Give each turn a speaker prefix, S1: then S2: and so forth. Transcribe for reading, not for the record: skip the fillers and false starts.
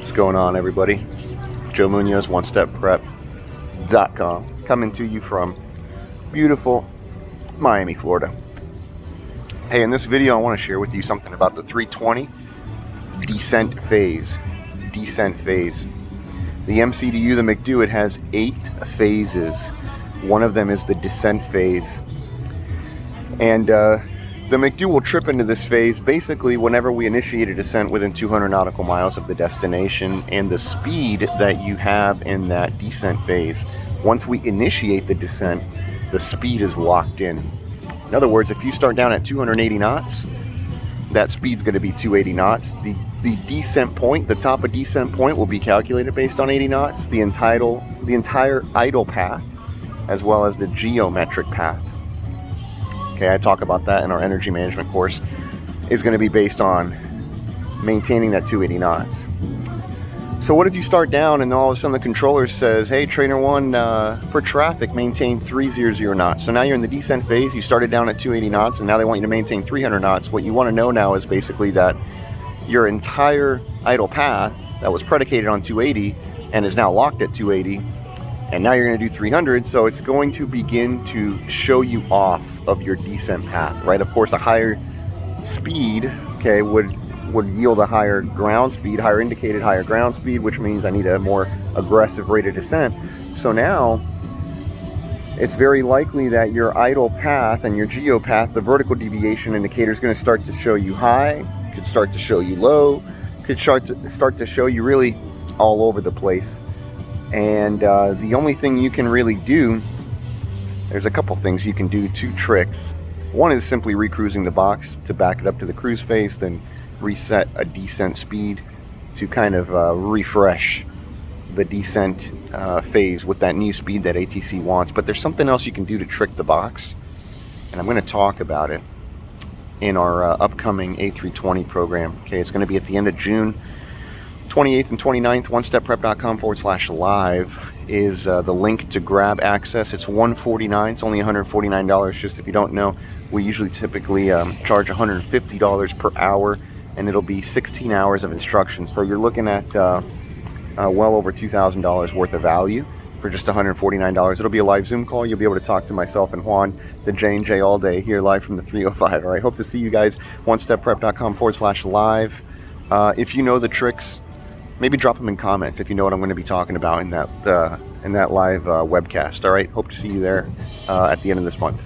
S1: What's going on, everybody? Joe Munoz, OneStepPrep.com, coming to you from beautiful Miami, Florida. Hey, in this video, I want to share with you something about the 320 Descent phase. The MCDU, the McDo, it has 8 phases. One of them is the descent phase. And the McDo will trip into this phase basically whenever we initiate a descent within 200 nautical miles of the destination, and the speed that you have in that descent phase. Once we initiate the descent, the speed is locked in. In other words, if you start down at 280 knots, that speed's going to be 280 knots. The descent point, the top of descent point, will be calculated based on 80 knots. The entire idle path, as well as the geometric path. Okay, I talk about that in our energy management course, is going to be based on maintaining that 280 knots. So what if you start down and all of a sudden the controller says, hey, trainer 1, for traffic, maintain 300 knots. So now you're in the descent phase, you started down at 280 knots, and now they want you to maintain 300 knots. What you want to know now is basically that your entire idle path that was predicated on 280 and is now locked at 280, and now you're going to do 300, so it's going to begin to show you off of your descent path, right? Of course, a higher speed, okay, would yield a higher ground speed, higher indicated higher ground speed, which means I need a more aggressive rate of descent. So now it's very likely that your idle path and your geo path, the vertical deviation indicator, is going to start to show you high, could start to show you low, could start to show you really all over the place. And the only thing you can really do, there's a couple things you can do, 2 tricks. One is simply recruising the box to back it up to the cruise phase, then reset a descent speed to kind of refresh the descent phase with that new speed that ATC wants. But there's something else you can do to trick the box, and I'm going to talk about it in our upcoming A320 program. Okay, it's going to be at the end of June 28th and 29th. OneStepPrep.com/live is the link to grab access. It's $149. It's only $149. Just if you don't know, we usually typically charge $150 per hour, and it'll be 16 hours of instruction. So you're looking at well over $2,000 worth of value for just $149. It'll be a live Zoom call. You'll be able to talk to myself and Juan, the J&J, all day here live from the 305. All right, hope to see you guys. OneStepPrep.com/live. If you know the tricks, maybe drop them in comments if you know what I'm going to be talking about in that live webcast. All right, hope to see you there at the end of this month.